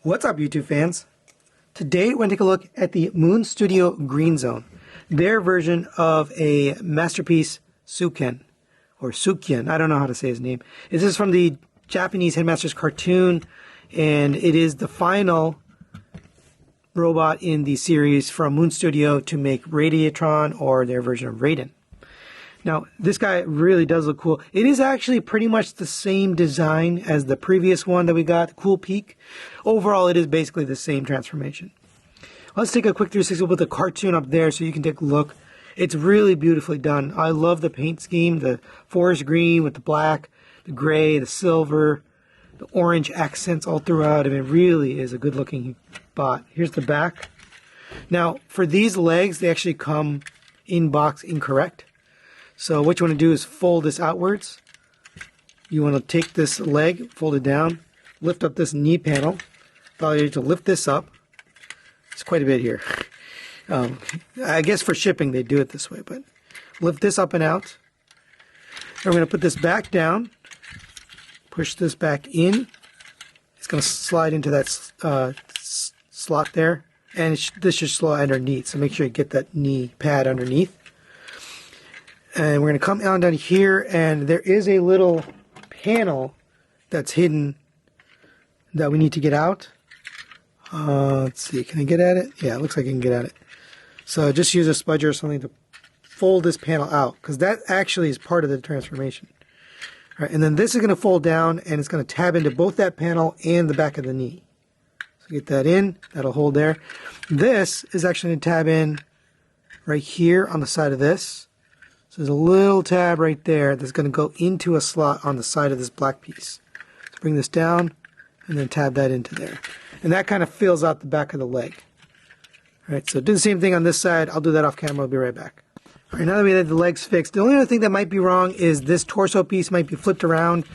What's up, YouTube fans? Today we're going to take a look at the Moon Studio Green Zone, their version of a Masterpiece Suken, or Sukyen, I don't know how to say his name. This is from the Japanese Headmasters cartoon, and it is the final robot in the series from Moon Studio to make Radiatron, or their version of Raiden. Now, this guy really does look cool. It is actually pretty much the same design as the previous one that we got, Cool Peak. Overall, it is basically the same transformation. Let's take a quick 360 with the cartoon up there so you can take a look. It's really beautifully done. I love the paint scheme, the forest green with the black, the gray, the silver, the orange accents all throughout. I mean, it really is a good looking bot. Here's the back. Now, for these legs, they actually come in box incorrect. So what you want to do is fold this outwards. You want to take this leg, fold it down, lift up this knee panel. Allow you to lift this up. It's quite a bit here. I guess for shipping they do it this way, but lift this up and out. And we're going to put this back down, push this back in. It's going to slide into that slot there, and this should slide underneath, so make sure you get that knee pad underneath. And we're going to come down here, and there is a little panel that's hidden that we need to get out. Let's see, can I get at it? Yeah, it looks like I can get at it. So just use a spudger or something to fold this panel out, because that actually is part of the transformation. All right, and then this is going to fold down, and it's going to tab into both that panel and the back of the knee. So get that in, that'll hold there. This is actually going to tab in right here on the side of this. So there's a little tab right there that's going to go into a slot on the side of this black piece. So bring this down and then tab that into there. And that kind of fills out the back of the leg. All right, so do the same thing on this side. I'll do that off camera. I'll be right back. All right, now that we have the legs fixed, the only other thing that might be wrong is this torso piece might be flipped around.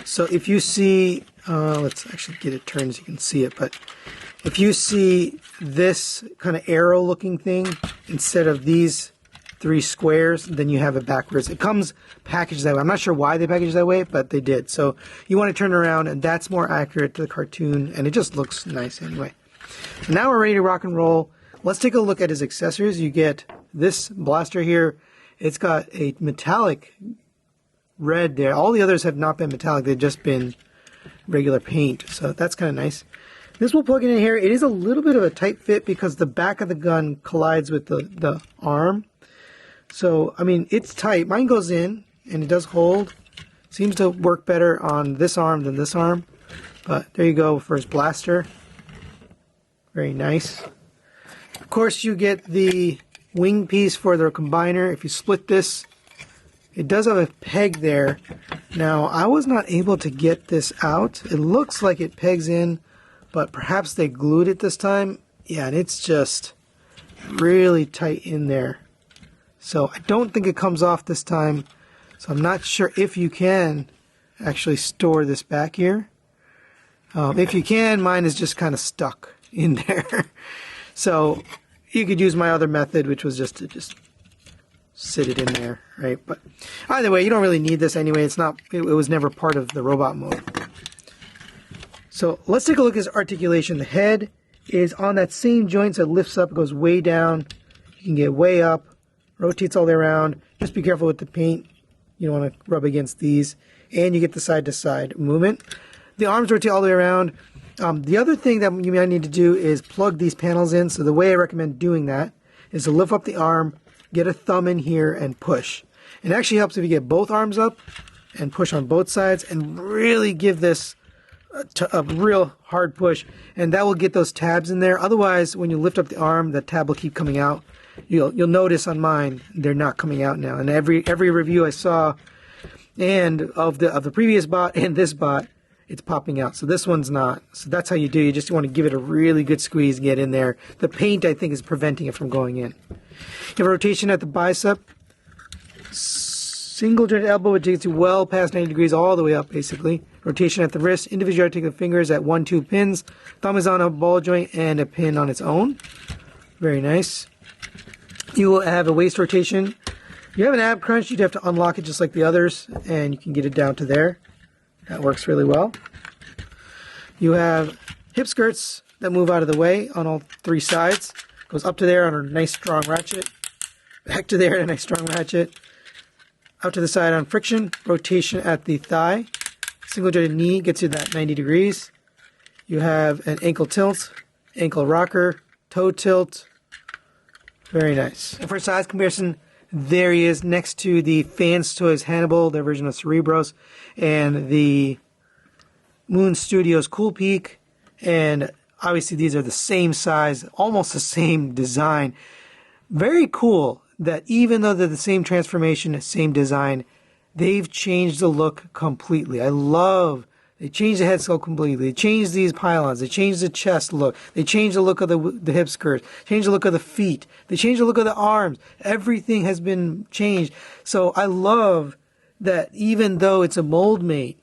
So if you see, let's actually get it turned so you can see it, but if you see this kind of arrow looking thing instead of these three squares, then you have it backwards. It comes packaged that way. I'm not sure why they packaged that way, but they did. So you want to turn it around, and that's more accurate to the cartoon, and it just looks nice anyway. So now we're ready to rock and roll. Let's take a look at his accessories. You get this blaster here. It's got a metallic red there. All the others have not been metallic. They've just been regular paint. So that's kind of nice. This will plug in here. It is a little bit of a tight fit because the back of the gun collides with the arm. So, I mean, it's tight. Mine goes in, and it does hold. Seems to work better on this arm than this arm. But there you go for his blaster. Very nice. Of course, you get the wing piece for the combiner. If you split this, it does have a peg there. Now, I was not able to get this out. It looks like it pegs in, but perhaps they glued it this time. Yeah, and it's just really tight in there. So I don't think it comes off this time. So I'm not sure if you can actually store this back here. If you can, mine is just kind of stuck in there. So you could use my other method, which was just to sit it in there, right? But either way, you don't really need this anyway. It was never part of the robot mode. So let's take a look at his articulation. The head is on that same joint, so it lifts up, goes way down. You can get way up. Rotates all the way around. Just be careful with the paint. You don't want to rub against these. And you get the side-to-side movement. The arms rotate all the way around. The other thing that you might need to do is plug these panels in. So the way I recommend doing that is to lift up the arm, get a thumb in here, and push. It actually helps if you get both arms up and push on both sides and really give this a real hard push. And that will get those tabs in there. Otherwise, when you lift up the arm, the tab will keep coming out. You'll notice on mine they're not coming out now. And every review I saw, and of the previous bot and this bot, it's popping out. So this one's not. So that's how you do. You just want to give it a really good squeeze and get in there. The paint, I think, is preventing it from going in. You have a rotation at the bicep, single jointed elbow, which takes you well past 90 degrees all the way up, basically. Rotation at the wrist, individual articular fingers at 1-2 pins. Thumb is on a ball joint and a pin on its own. Very nice. You will have a waist rotation. You have an ab crunch, you'd have to unlock it just like the others, and you can get it down to there. That works really well. You have hip skirts that move out of the way on all three sides. Goes up to there on a nice strong ratchet. Back to there on a nice strong ratchet. Out to the side on friction. Rotation at the thigh. Single jointed knee gets you that 90 degrees. You have an ankle tilt, ankle rocker, toe tilt. Very nice. And for size comparison, there he is next to the Fans Toys Hannibal, their version of Cerebros, and the Moon Studios Cool Peak. And obviously these are the same size, almost the same design. Very cool that even though they're the same transformation, same design, they've changed the look completely. I love they changed the head sculpt completely. They changed these pylons. They changed the chest look. They changed the look of the hip skirts. Changed the look of the feet. They changed the look of the arms. Everything has been changed. So I love that even though it's a mold mate,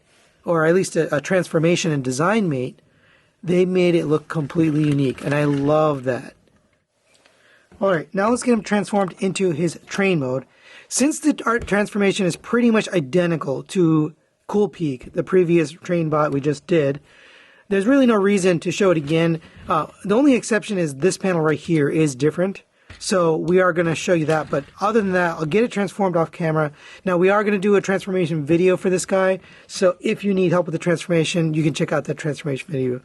or at least a transformation and design mate, they made it look completely unique. And I love that. Alright, now let's get him transformed into his train mode. Since the art transformation is pretty much identical to Cool Peak, the previous train bot we just did, there's really no reason to show it again. The only exception is this panel right here is different. So we are going to show you that. But other than that, I'll get it transformed off camera. Now we are going to do a transformation video for this guy. So if you need help with the transformation, you can check out that transformation video.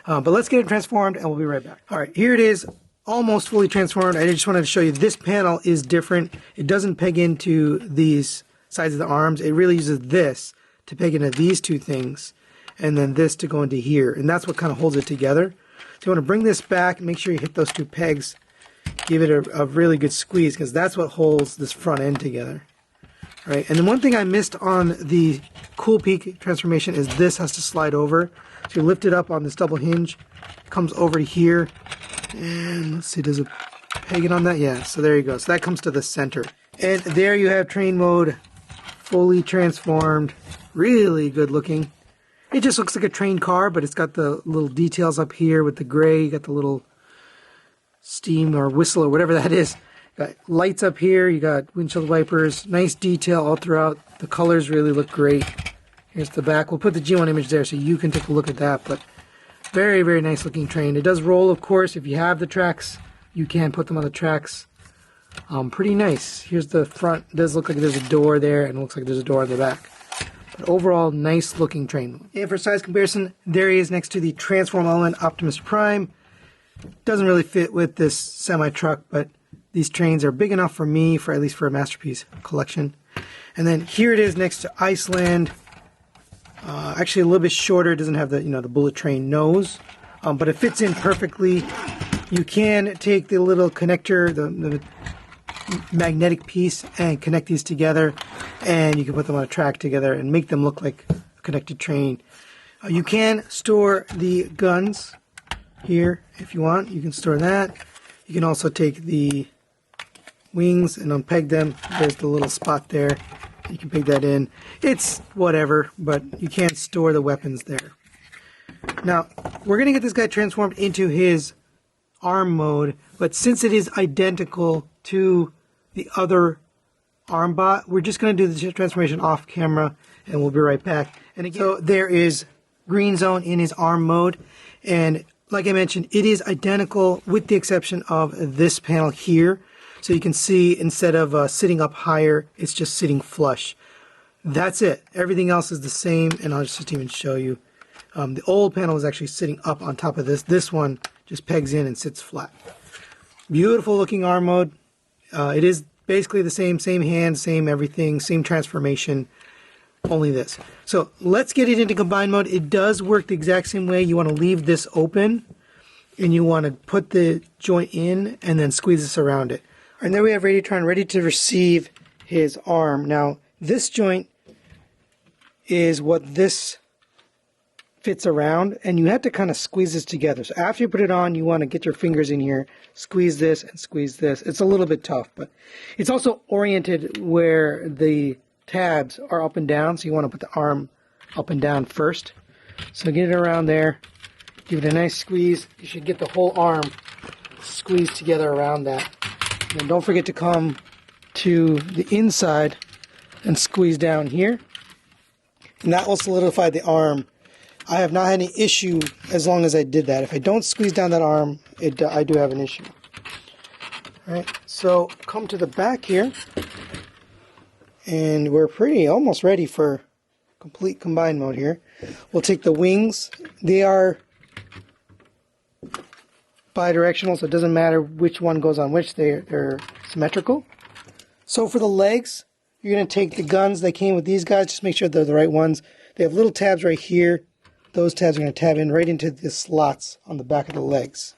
But let's get it transformed and we'll be right back. All right, here it is. Almost fully transformed. I just wanted to show you this panel is different. It doesn't peg into these sides of the arms. It really uses this to peg into these two things, and then this to go into here, and that's what kind of holds it together. So you want to bring this back, make sure you hit those two pegs, give it a really good squeeze, because that's what holds this front end together. All right, and then one thing I missed on the Cool Peak transformation is this has to slide over. So you lift it up on this double hinge, comes over to here, and let's see, does it peg it on that? Yeah, so there you go. So that comes to the center. And there you have train mode, fully transformed. Really good looking. It just looks like a train car, but it's got the little details up here with the gray. You got the little steam or whistle or whatever that is. Got lights up here. You got windshield wipers. Nice detail all throughout. The colors really look great. Here's the back. We'll put the G1 image there so you can take a look at that. But very, very nice looking train. It does roll, of course. If you have the tracks, you can put them on the tracks. Pretty nice. Here's the front. It does look like there's a door there, and it looks like there's a door on the back. But overall, nice looking train. And for size comparison, there he is next to the Transform Element Optimus Prime. Doesn't really fit with this semi-truck, but these trains are big enough for me, for at least for a Masterpiece collection. And then here it is next to Iceland. Actually a little bit shorter. It doesn't have the the bullet train nose, but it fits in perfectly. You can take the little connector, the magnetic piece, and connect these together, and you can put them on a track together and make them look like a connected train. You can store the guns here if you want. You can store that. You can also take the wings and unpeg them. There's the little spot there. You can peg that in. It's whatever, but you can store the weapons there. Now, we're going to get this guy transformed into his arm mode, but since it is identical to the other arm bot, we're just going to do the transformation off camera, and we'll be right back. And again, so there is Green Zone in his arm mode, and like I mentioned, it is identical with the exception of this panel here. So you can see instead of sitting up higher, it's just sitting flush. That's it. Everything else is the same, and I'll just even show you. The old panel was actually sitting up on top of this. This one just pegs in and sits flat. Beautiful looking arm mode. It is basically the same hand, same everything, same transformation, only this. So let's get it into combine mode. It does work the exact same way. You want to leave this open, and you want to put the joint in and then squeeze this around it. And there we have Radiatron ready to receive his arm. Now, this joint is what this fits around, and you have to kind of squeeze this together. So after you put it on, you want to get your fingers in here, squeeze this and squeeze this. It's a little bit tough, but it's also oriented where the tabs are up and down, so you want to put the arm up and down first. So get it around there, give it a nice squeeze. You should get the whole arm squeezed together around that. And don't forget to come to the inside and squeeze down here. And that will solidify the arm I have not had any issue as long as I did that. If I don't squeeze down that arm, I do have an issue. All right, so come to the back here, and we're almost ready for complete combine mode here. We'll take the wings. They are bidirectional, so it doesn't matter which one goes on which. They're symmetrical. So for the legs, you're going to take the guns that came with these guys. Just make sure they're the right ones. They have little tabs right here. Those tabs are going to tab in right into the slots on the back of the legs.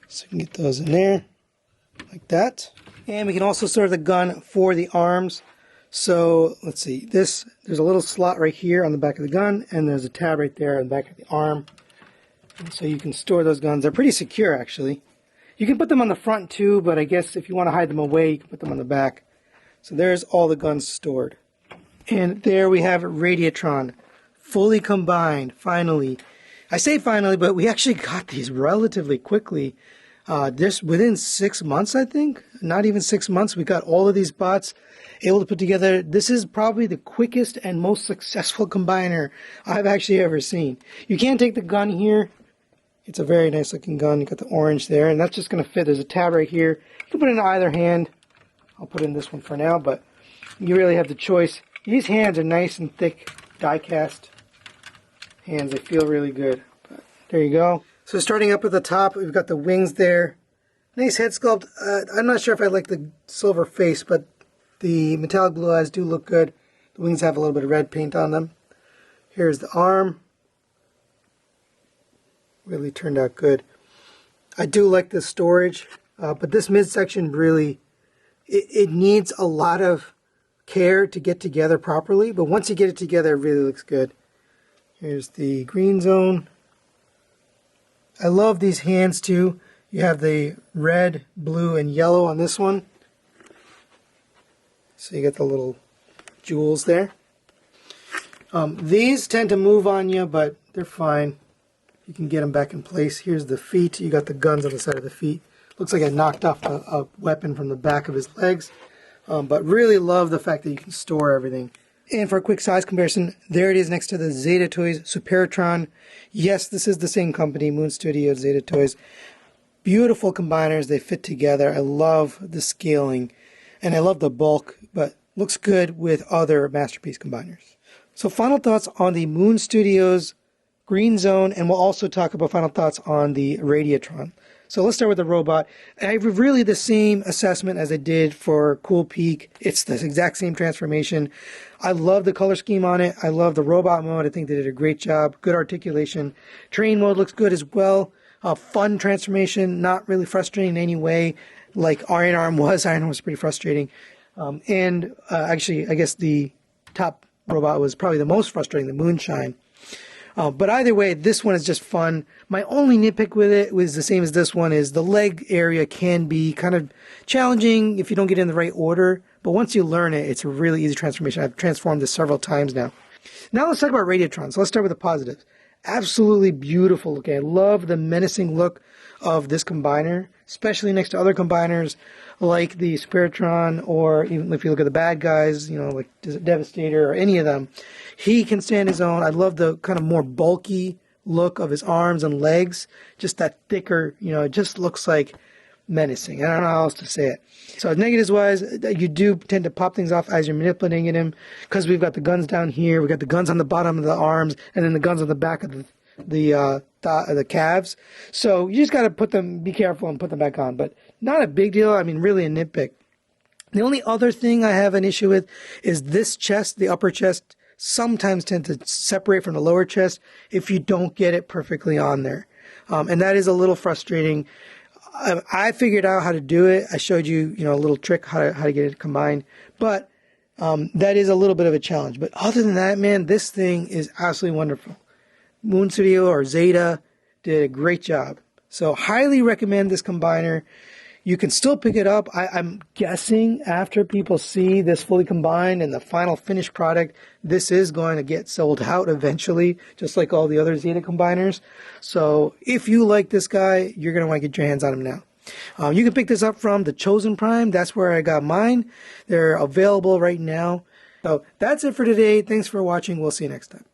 So you can get those in there, like that. And we can also store the gun for the arms. So let's see, there's a little slot right here on the back of the gun, and there's a tab right there on the back of the arm. And so you can store those guns. They're pretty secure, actually. You can put them on the front too, but I guess if you want to hide them away, you can put them on the back. So there's all the guns stored. And there we have Radiatron, fully combined, finally. I say finally, but we actually got these relatively quickly. Just within 6 months, I think. Not even 6 months, we got all of these bots able to put together. This is probably the quickest and most successful combiner I've actually ever seen. You can't take the gun here. It's a very nice looking gun. You got the orange there, and that's just going to fit. There's a tab right here. You can put it in either hand. I'll put in this one for now, but you really have the choice. These hands are nice and thick, die-cast hands. They feel really good. But there you go. So starting up at the top, we've got the wings there. Nice head sculpt. I'm not sure if I like the silver face, but the metallic blue eyes do look good. The wings have a little bit of red paint on them. Here's the arm. Really turned out good. I do like the storage, but this midsection really, it needs a lot of care to get together properly, but once you get it together, it really looks good. Here's the green zone. I love these hands too. You have the red, blue, and yellow on this one. So you get the little jewels there. These tend to move on you, but they're fine. You can get them back in place. Here's the feet. You got the guns on the side of the feet. Looks like I knocked off a weapon from the back of his legs. But really love the fact that you can store everything. And for a quick size comparison, there it is next to the Zeta Toys Superatron. Yes, this is the same company, Moon Studio, Zeta Toys. Beautiful combiners. They fit together. I love the scaling. And I love the bulk, but looks good with other Masterpiece combiners. So final thoughts on the Moon Studios Green Zone, and we'll also talk about final thoughts on the Radiatron. So let's start with the robot. I have really the same assessment as I did for Cool Peak. It's the exact same transformation. I love the color scheme on it. I love the robot mode. I think they did a great job. Good articulation. Train mode looks good as well. Fun transformation, not really frustrating in any way like Iron Arm was. Iron Arm was pretty frustrating. Actually, I guess the top robot was probably the most frustrating, the Moonshine. But either way, this one is just fun. My only nitpick with it was the same as this one, is the leg area can be kind of challenging if you don't get it in the right order. But once you learn it, it's a really easy transformation. I've transformed this several times now. Now let's talk about Radiatron. So let's start with the positives. Absolutely beautiful looking. I love the menacing look of this combiner, especially next to other combiners like the Superatron, or even if you look at the bad guys, you know, like Devastator or any of them. He can stand his own. I love the kind of more bulky look of his arms and legs. Just that thicker, you know, it just looks like menacing. I don't know how else to say it. So negatives wise, you do tend to pop things off as you're manipulating him, because we've got the guns down here, we've got the guns on the bottom of the arms, and then the guns on the back of the calves. So you just got to put them, be careful and put them back on. But not a big deal. I mean, really a nitpick. The only other thing I have an issue with is this chest, the upper chest, sometimes tend to separate from the lower chest if you don't get it perfectly on there. And that is a little frustrating. I figured out how to do it. I showed you, a little trick how to get it combined. But that is a little bit of a challenge. But other than that, man, this thing is absolutely wonderful. Moon Studio or Zeta did a great job. So highly recommend this combiner. You can still pick it up. I'm guessing after people see this fully combined and the final finished product, this is going to get sold out eventually, just like all the other Zeta combiners. So if you like this guy, you're going to want to get your hands on him now. You can pick this up from the Chosen Prime. That's where I got mine. They're available right now. So that's it for today. Thanks for watching. We'll see you next time.